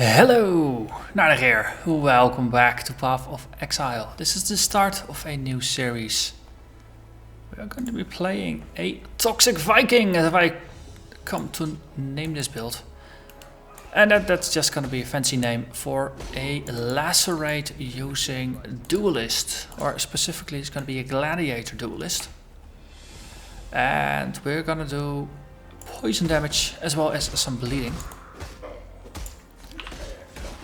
Hello, Narnach here. Welcome back to Path of Exile. This is the start of a new series. We are going to be playing a Toxic Viking, as I come to name this build. And that's just going to be a fancy name for a Lacerate using Duelist. Or specifically it's going to be a Gladiator Duelist. And we're going to do poison damage as well as some bleeding.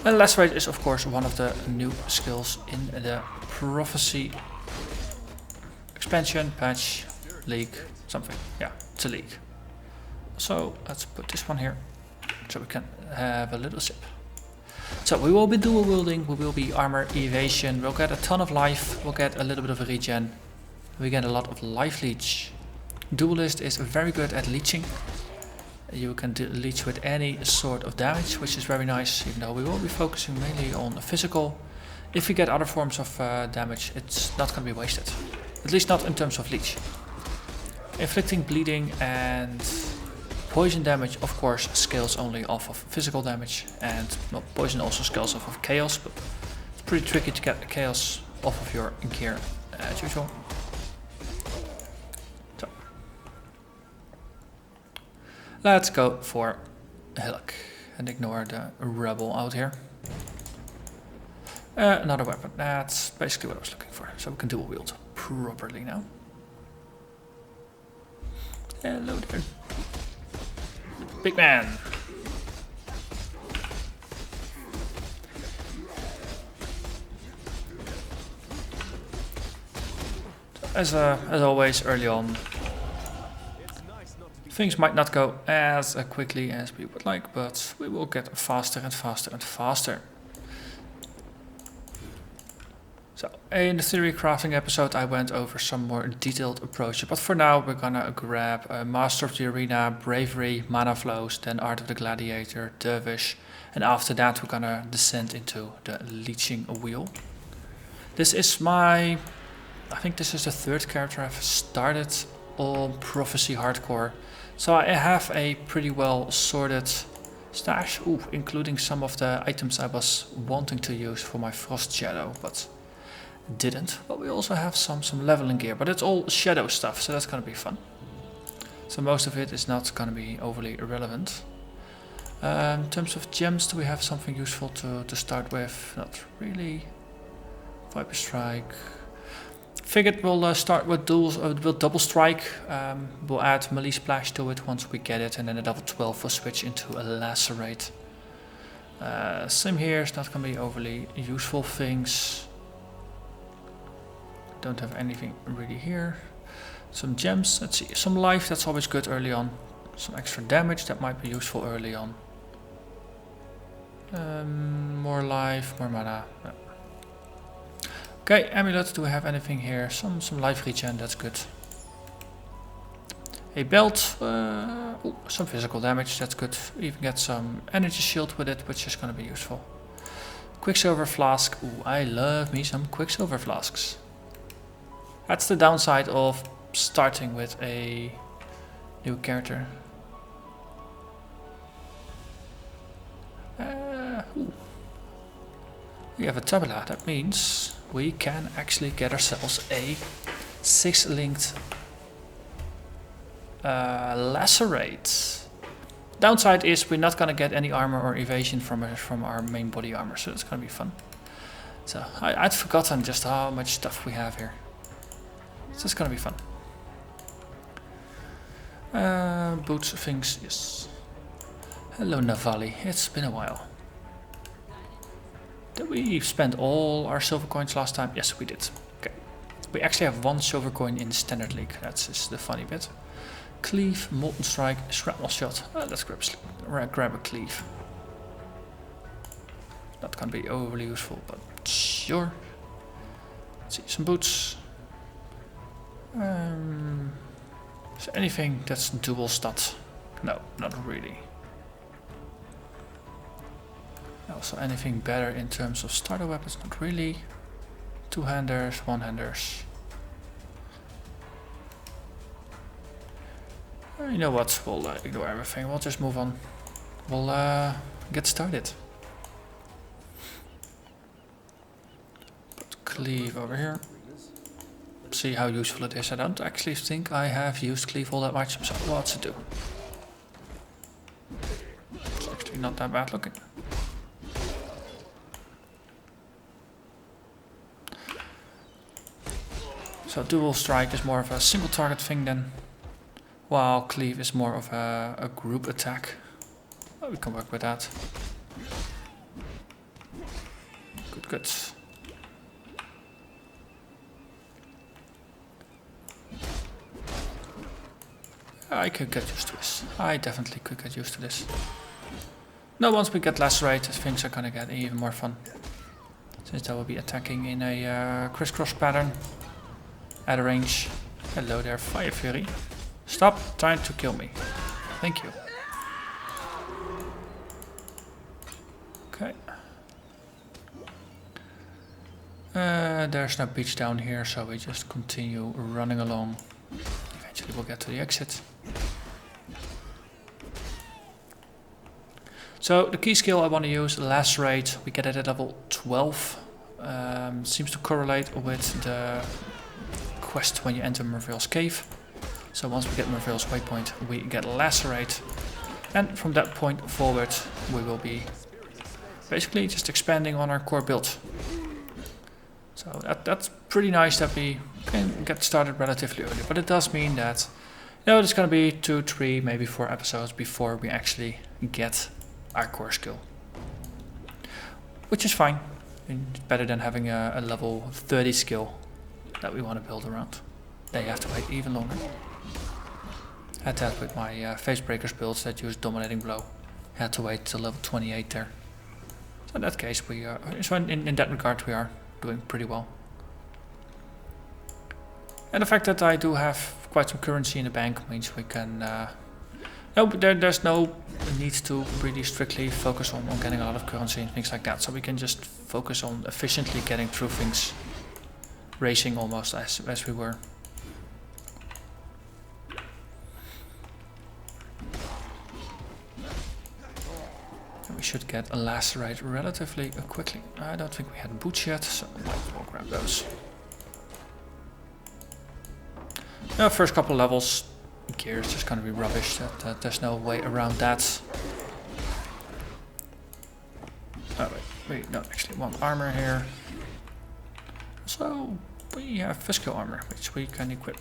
And Lacerate is of course one of the new skills in the Prophecy expansion, patch, league, something. Yeah, it's a league. So let's put this one here so we can have a little sip. So we will be dual wielding, we will be Armour, Evasion, we'll get a ton of life, we'll get a little bit of a regen, we get a lot of life leech. Duelist is very good at leeching. You can leech with any sort of damage, which is very nice, even though we will be focusing mainly on physical. If we get other forms of damage, it's not going to be wasted. At least not in terms of leech. Inflicting bleeding and poison damage, of course, scales only off of physical damage. And well, poison also scales off of chaos, but it's pretty tricky to get chaos off of your gear as usual. Let's go for Hillock and ignore the rebel out here. Another weapon, that's basically what I was looking for. So we can dual wield properly now. Hello there. Big man. As always, early on, things might not go as quickly as we would like, but we will get faster and faster and faster. So, in the theory crafting episode I went over some more detailed approach, but for now we're gonna grab Master of the Arena, Bravery, Mana Flows, then Art of the Gladiator, Dervish, and after that we're gonna descend into the Leeching Wheel. This is I think this is the third character I've started on Prophecy Hardcore. So I have a pretty well sorted stash, including some of the items I was wanting to use for my Frost Shadow, but didn't. But we also have some leveling gear, but it's all shadow stuff, so that's gonna be fun. So most of it is not gonna be overly irrelevant. In terms of gems, do we have something useful to start with? Not really. Viper Strike. Figured we'll start with Double Strike. We'll add Melee Splash to it once we get it, and then a level 12 will switch into a Lacerate. Same here, it's not going to be overly useful things. Don't have anything really here. Some gems, let's see, some life, that's always good early on. Some extra damage, that might be useful early on. More life, more mana. Yeah. Okay, amulet, do we have anything here? Some life regen, that's good. A belt, some physical damage, that's good. We even get some energy shield with it, which is going to be useful. Quicksilver flask, I love me some Quicksilver flasks. That's the downside of starting with a new character. We have a tabula, that means we can actually get ourselves a 6-linked Lacerate. Downside is we're not gonna get any armor or evasion from our main body armor, so it's gonna be fun. So I'd forgotten just how much stuff we have here. So it's gonna be fun. Boots, things, yes. Hello Navali, it's been a while. Did we spend all our silver coins last time? Yes, we did. Okay. We actually have 1 silver coin in Standard League. That's the funny bit. Cleave, Molten Strike, Shrapnel Shot. Let's grab a Cleave. Not gonna be overly useful, but sure. Let's see, some boots. Is there anything that's dual stat? No, not really. Also anything better in terms of starter weapons? Not really. 2-handers, 1-handers. You know what, we'll ignore everything, we'll just move on. We'll get started. Cleave over here. See how useful it is. I don't actually think I have used Cleave all that much, so what's it do? It's actually not that bad looking. So Dual Strike is more of a single target thing then, while Cleave is more of a group attack. Oh, we can work with that. Good, good. I could get used to this. I definitely could get used to this. Now once we get Lacerate, things are gonna get even more fun. Since they will be attacking in a crisscross pattern. At a range. Hello there, Fire Fury. Stop trying to kill me. Thank you. Okay. There's no beach down here, so we just continue running along. Eventually we'll get to the exit. So the key skill I want to use, Lacerate, we get it at level 12. Seems to correlate with the quest when you enter Merveil's cave. So once we get Merveil's waypoint, we get Lacerate. And from that point forward, we will be basically just expanding on our core build. So that's pretty nice that we can get started relatively early. But it does mean that, you know, it's going to be 2, 3, maybe 4 episodes before we actually get our core skill. Which is fine. It's better than having a level 30 skill that we want to build around. Then you have to wait even longer. I had that with my Facebreakers builds that use Dominating Blow. I had to wait till level 28 there. So in that case, we are, so in that regard, we are doing pretty well. And the fact that I do have quite some currency in the bank means we can... no, there's no need to really strictly focus on getting a lot of currency and things like that. So we can just focus on efficiently getting through things. Racing almost as we were. And we should get a Lacerate relatively quickly. I don't think we had boots yet, so I might as well grab those. Now, first couple levels, gear is just going to be rubbish. There's no way around that. Oh wait, we don't actually want armor here. So we have physical armor, which we can equip.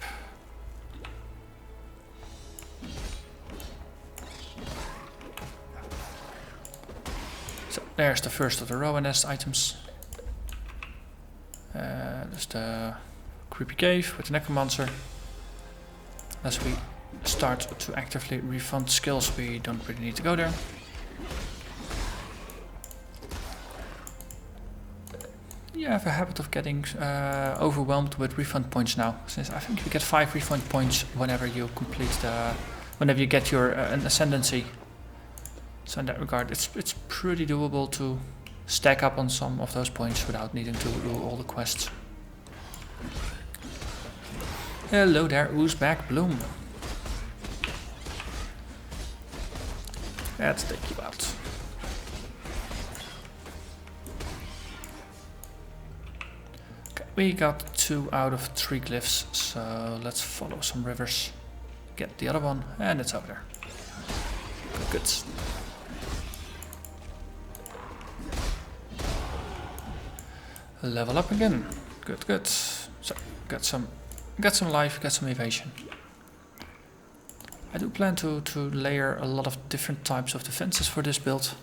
So there's the first of the Rowanest items. There's the creepy cave with the necromancer. As we start to actively refund skills, we don't really need to go there. You have a habit of getting overwhelmed with refund points now, since I think you get 5 refund points whenever you complete whenever you get your an ascendancy. So in that regard, it's pretty doable to stack up on some of those points without needing to do all the quests. Hello there, Oozback Bloom. Let's take you out. We got 2 out of 3 glyphs, so let's follow some rivers. Get the other one, and it's over there. Good. Level up again. Good. So, get some life, get some evasion. I do plan to layer a lot of different types of defenses for this build.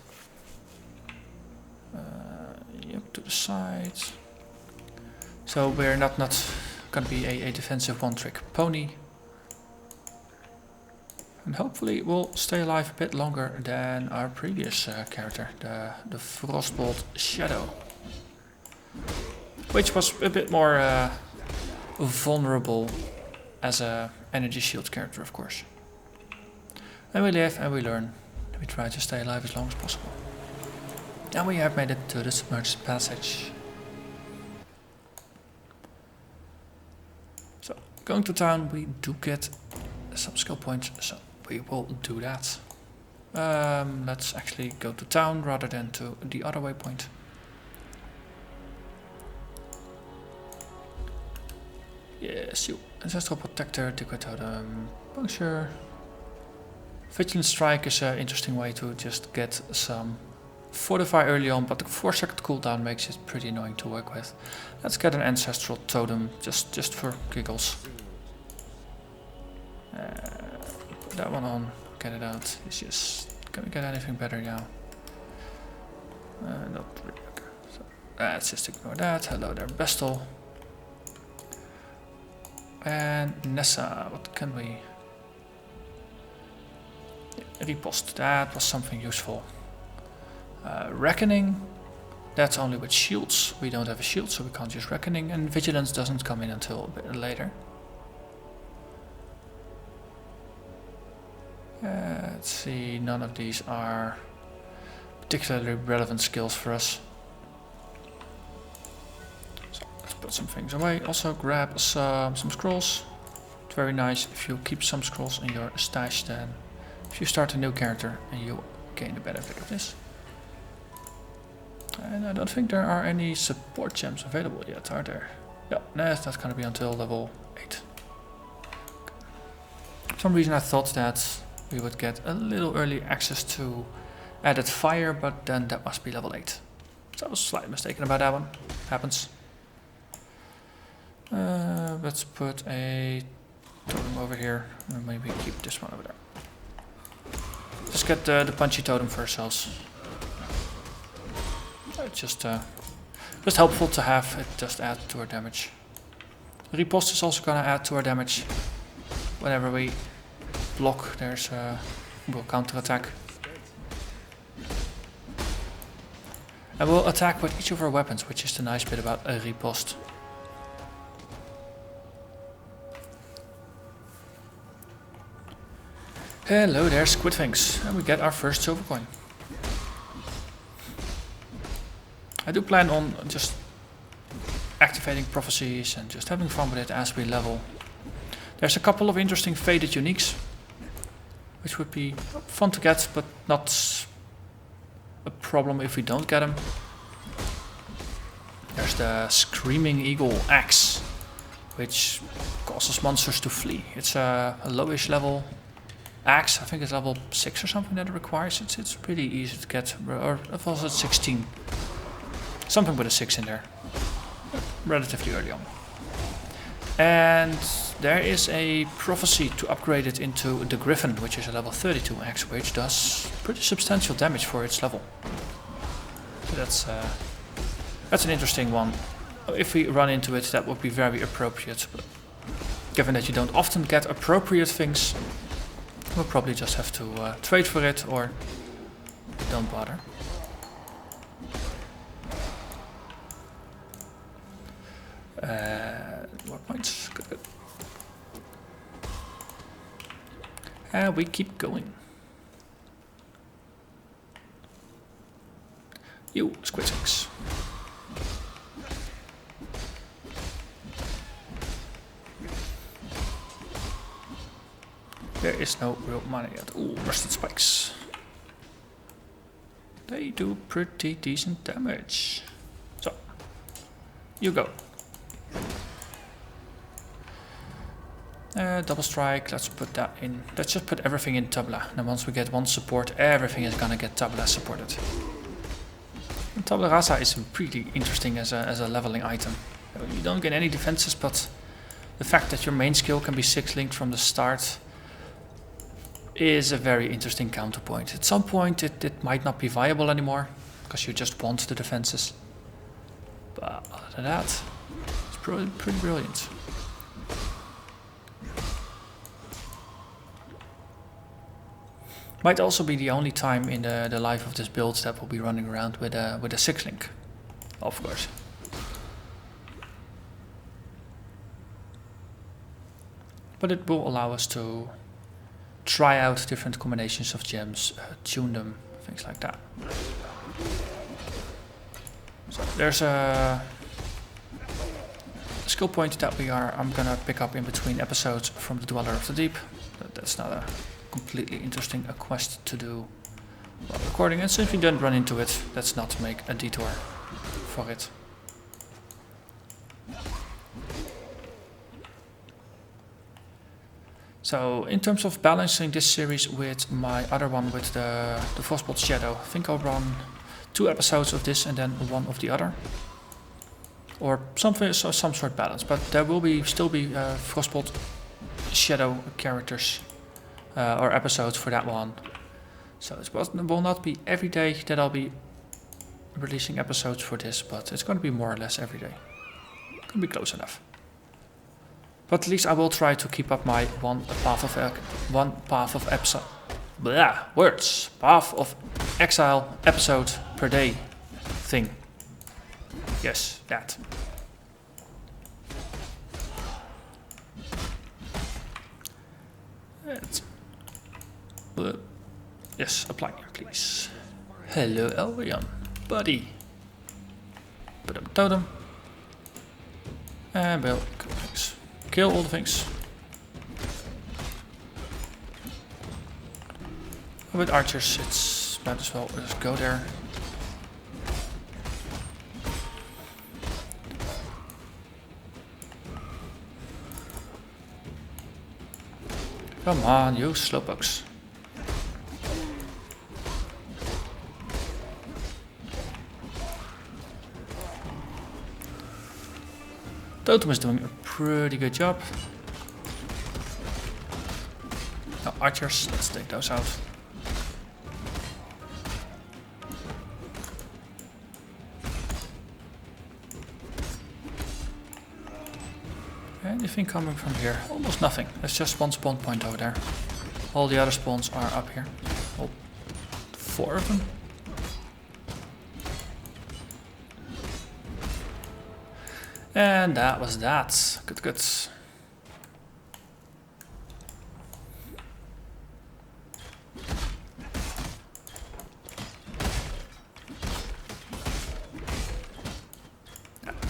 Yep, to the side. So we're not going to be a defensive one-trick pony. And hopefully we'll stay alive a bit longer than our previous character, the Frostbolt Shadow. Which was a bit more vulnerable as a energy shield character, of course. And we live and we learn. We try to stay alive as long as possible. And we have made it to the submerged passage. So, going to town, we do get some skill points, so we will do that. Let's actually go to town rather than to the other waypoint. Yes, you. Ancestral Protector, Liquid Totem, Puncture. Vigilant Strike is an interesting way to just get some Fortify early on, but the 4-second cooldown makes it pretty annoying to work with. Let's get an Ancestral Totem, just for giggles. Put that one on, get it out. It's just, can we get anything better now? Not really. Okay. So, let's just ignore that. Hello there, Bestel. And Nessa, what can we... Yeah, riposte, that was something useful. Reckoning, that's only with shields. We don't have a shield, so we can't use Reckoning, and Vigilance doesn't come in until a bit later. Let's see, none of these are particularly relevant skills for us. So let's put some things away. Also grab some scrolls. It's very nice if you keep some scrolls in your stash, then if you start a new character and you gain the benefit of this. And I don't think there are any support gems available yet, are there? Yeah, that's not going to be until level 8. For some reason I thought that we would get a little early access to added fire, but then that must be level 8. So I was slightly mistaken about that one. Happens. Let's put a totem over here, and maybe keep this one over there. Just get the punchy totem for ourselves. Just helpful to have. It just adds to our damage. Riposte is also gonna add to our damage. Whenever we block, we'll counter attack. And we'll attack with each of our weapons, which is the nice bit about a riposte. Hello there, Squidwings, and we get our first silver coin. I do plan on just activating prophecies and just having fun with it as we level. There's a couple of interesting faded uniques, which would be fun to get, but not a problem if we don't get them. There's the Screaming Eagle Axe, which causes monsters to flee. It's a lowish level axe. I think it's level 6 or something that it requires. It's pretty easy to get, or it was at 16. Something with a 6 in there. Relatively early on. And there is a prophecy to upgrade it into the Griffin, which is a level 32 axe, which does pretty substantial damage for its level. So that's an interesting one. If we run into it, that would be very appropriate. But given that you don't often get appropriate things, we'll probably just have to trade for it or don't bother. More points. Good. And we keep going. You, Squidwings. There is no real money yet. Ooh, rusted spikes. They do pretty decent damage. So, you go. Double strike, let's put that in. Let's just put everything in Tabula. And once we get one support, everything is gonna get Tabula supported. And Tabula Rasa is pretty interesting as a leveling item. You don't get any defenses, but the fact that your main skill can be 6-linked from the start is a very interesting counterpoint. At some point it might not be viable anymore, because you just want the defenses. But other than that, it's pretty brilliant. Might also be the only time in the life of this build that we'll be running around with a 6-link, of course. But it will allow us to try out different combinations of gems, tune them, things like that. So there's a skill point that I'm gonna pick up in between episodes from the Dweller of the Deep. That's not a completely interesting quest to do while recording, and since we don't run into it, let's not make a detour for it. So in terms of balancing this series with my other one with the Frostbolt Shadow, I think I'll run 2 episodes of this and then 1 of the other. Or something, so some sort of balance, but there will still be Frostbolt Shadow characters or episodes for that one. So it will not be every day that I'll be releasing episodes for this, but it's going to be more or less every day. Going to be close enough. But at least I will try to keep up my Path of Exile episode per day thing. Yes, that. Yes, apply, please. Hello, Elvion, buddy. Put up a totem. And we'll kill things. Kill all the things. With archers, it's might as well just go there. Come on, you slowpokes. Totem is doing a pretty good job. Now archers, let's take those out. Anything coming from here? Almost nothing. There's just 1 spawn point over there. All the other spawns are up here. Oh, 4 of them. And that was that. Good, good.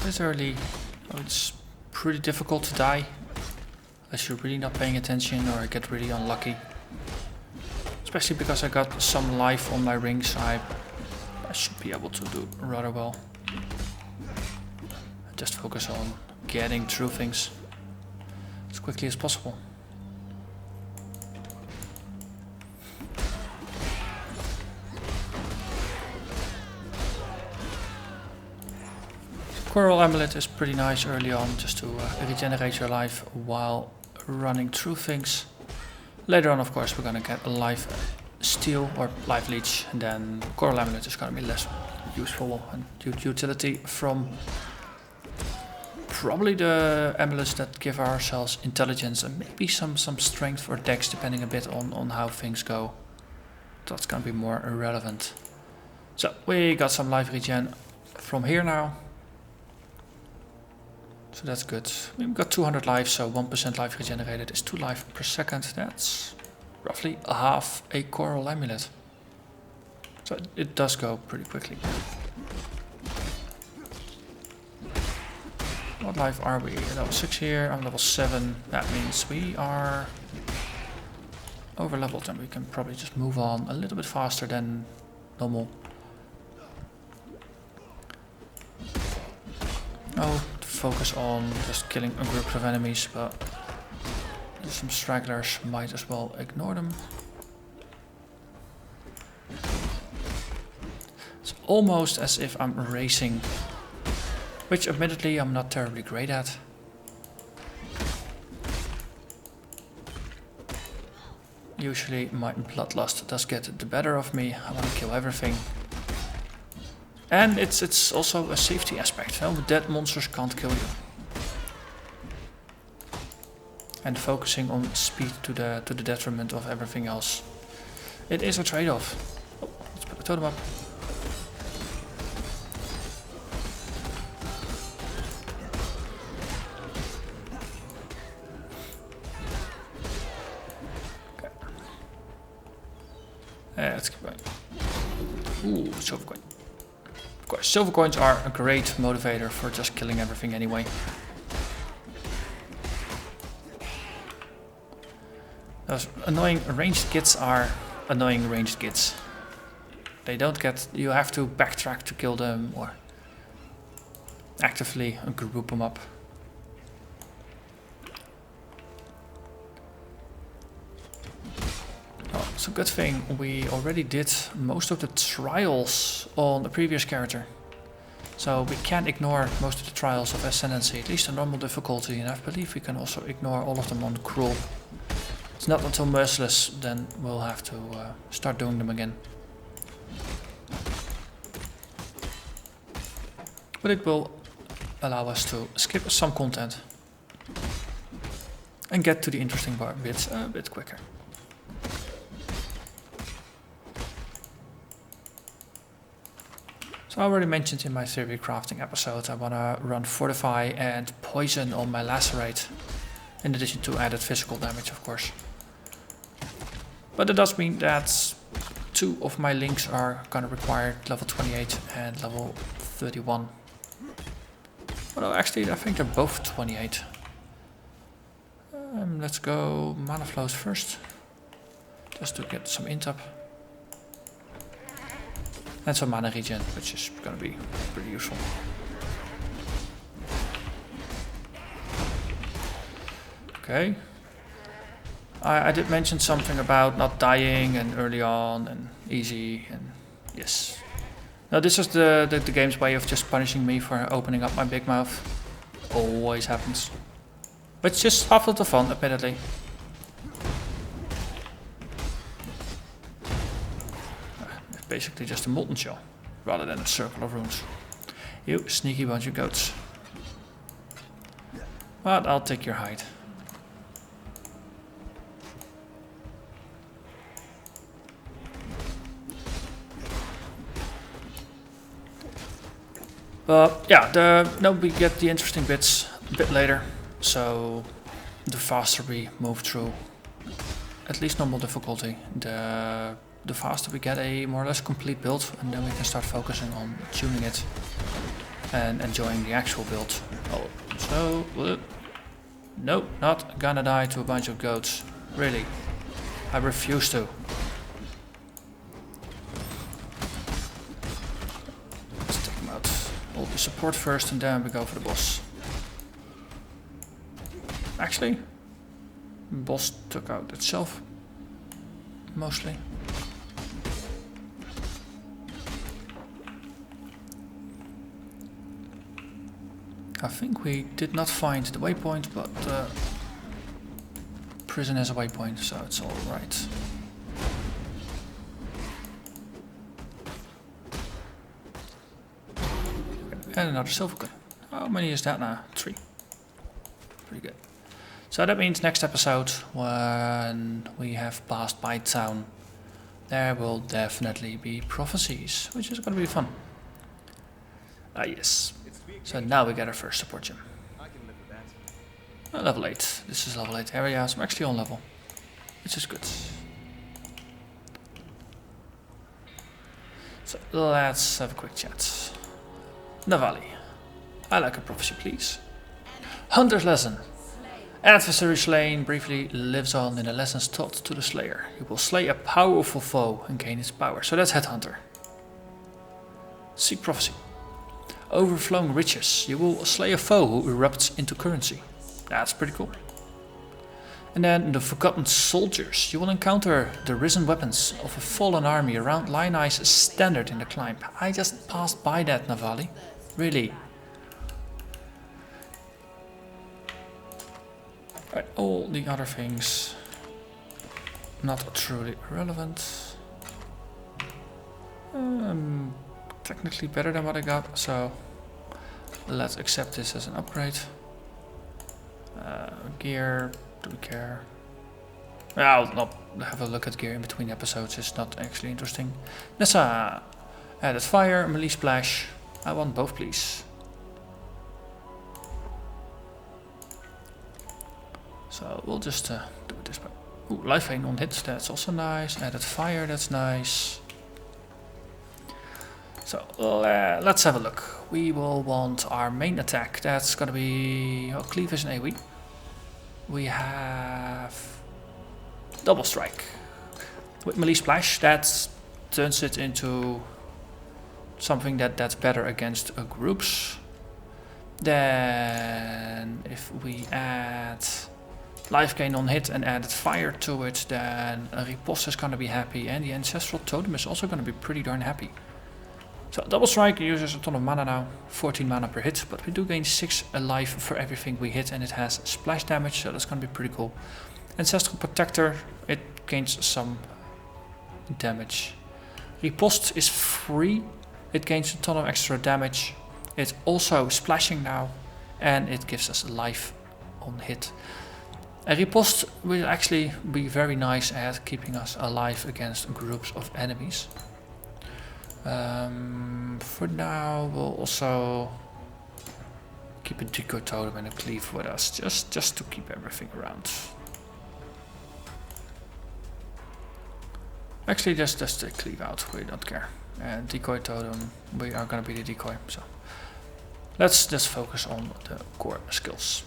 This early, it's pretty difficult to die unless you're really not paying attention or get really unlucky. Especially because I got some life on my rings, I should be able to do rather well. Just focus on getting through things as quickly as possible. Coral Amulet is pretty nice early on, just to regenerate your life while running through things. Later on, of course, we're gonna get a life steal or life leech, and then Coral Amulet is gonna be less useful and utility from probably the amulets that give ourselves intelligence and maybe some strength or dex, depending a bit on how things go. That's gonna be more irrelevant. So we got some life regen from here now. So that's good. We've got 200 life, so 1% life regenerated is 2 life per second. That's roughly half a Coral Amulet. So it does go pretty quickly. What life are we? Level 6 here, I'm level 7. That means we are over leveled and we can probably just move on a little bit faster than normal. Oh, focus on just killing a group of enemies, but there's some stragglers, might as well ignore them. It's almost as if I'm racing, which admittedly I'm not terribly great at. Usually my bloodlust does get the better of me. I want to kill everything. And it's also a safety aspect. No, dead monsters can't kill you. And focusing on speed to the detriment of everything else. It is a trade-off. Oh, let's put the totem up. Okay. Let's keep going. Ooh, silver coin. Of course, silver coins are a great motivator for just killing everything anyway. Those annoying ranged gits are annoying ranged gits. They don't get, you have to backtrack to kill them or actively group them up. It's a good thing we already did most of the trials on the previous character. So we can ignore most of the trials of Ascendancy, at least on normal difficulty, and I believe we can also ignore all of them on Cruel. It's not until Merciless, then we'll have to start doing them again. But it will allow us to skip some content and get to the interesting bits a bit quicker. So I already mentioned in my theory crafting episode I want to run Fortify and Poison on my Lacerate, in addition to added physical damage of course. But it does mean that 2 of my links are gonna require level 28 and level 31. Although actually I think they're both 28. Let's go mana flows first, just to get some int up. And some mana regen, which is gonna be pretty useful. Okay. I did mention something about not dying and early on and easy and yes. Now this is the game's way of just punishing me for opening up my big mouth. Always happens. But it's just half of the fun, admittedly. It's basically just a molten shell, rather than a circle of runes. You sneaky bunch of goats. But I'll take your hide. Yeah, no, we get the interesting bits a bit later. So the faster we move through, at least normal difficulty, the faster we get a more or less complete build, and then we can start focusing on tuning it and enjoying the actual build. Oh, so nope, not gonna die to a bunch of goats. Really, I refuse to. Let's take them out. All the support first, and then we go for the boss. Actually, boss took out itself, mostly. I think we did not find the waypoint, but prison has a waypoint, so it's all right. And another silver coin. How many is that now? 3. Pretty good. So that means next episode, when we have passed by town, there will definitely be prophecies, which is going to be fun. Ah yes. So now we get our first support gem. Level 8. This is level 8 area, so I'm actually on level, which is good. So let's have a quick chat. Navali. I like a prophecy, please. Hunter's lesson. Adversary slain briefly lives on in the lessons taught to the slayer. He will slay a powerful foe and gain its power. So that's Headhunter. Seek prophecy. Overflowing riches. You will slay a foe who erupts into currency. That's pretty cool. And then the Forgotten Soldiers. You will encounter the risen weapons of a fallen army around Lionai's standard in the climb. I just passed by that, Navali. Really. Right, all the other things not truly relevant. Technically better than what I got, so let's accept this as an upgrade. Gear, do we care? I'll not have a look at gear in between episodes, it's not actually interesting. Nessa, added fire, melee splash. I want both, please. So we'll just do it this way. Ooh, life vein on hit, that's also nice. Added fire, that's nice. So let's have a look. We will want our main attack. That's gonna be cleavage and AoE. We have double strike with melee splash. That turns it into something that's better against groups. Then if we add life gain on hit and added fire to it, then a riposte is gonna be happy, and the ancestral totem is also gonna be pretty darn happy. So Double Strike uses a ton of mana now, 14 mana per hit, but we do gain 6 life for everything we hit, and it has splash damage, so that's gonna be pretty cool. Ancestral Protector, it gains some damage. Riposte is free, it gains a ton of extra damage. It's also splashing now, and it gives us life on hit. A riposte will actually be very nice at keeping us alive against groups of enemies. For now, we'll also keep a decoy totem and a cleave with us, just to keep everything around. Actually, just a cleave out, we don't care. And decoy totem, we are gonna be the decoy, so let's just focus on the core skills.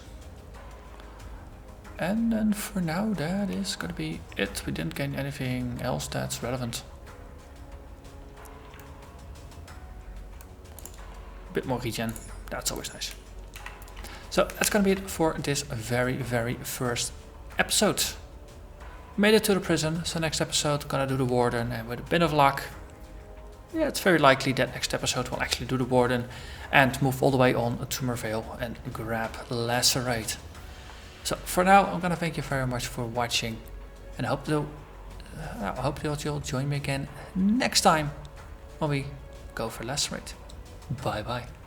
And then for now, that is gonna be it. We didn't gain anything else that's relevant. Bit more regen, that's always nice. So that's gonna be it for this very first episode. Made it to the prison, so next episode gonna do the warden, and with a bit of luck, yeah, it's very likely that next episode will actually do the warden and move all the way on to Merveil and grab Lacerate. So for now, I'm gonna thank you very much for watching, and I hope that you'll join me again next time when we go for Lacerate. Bye bye.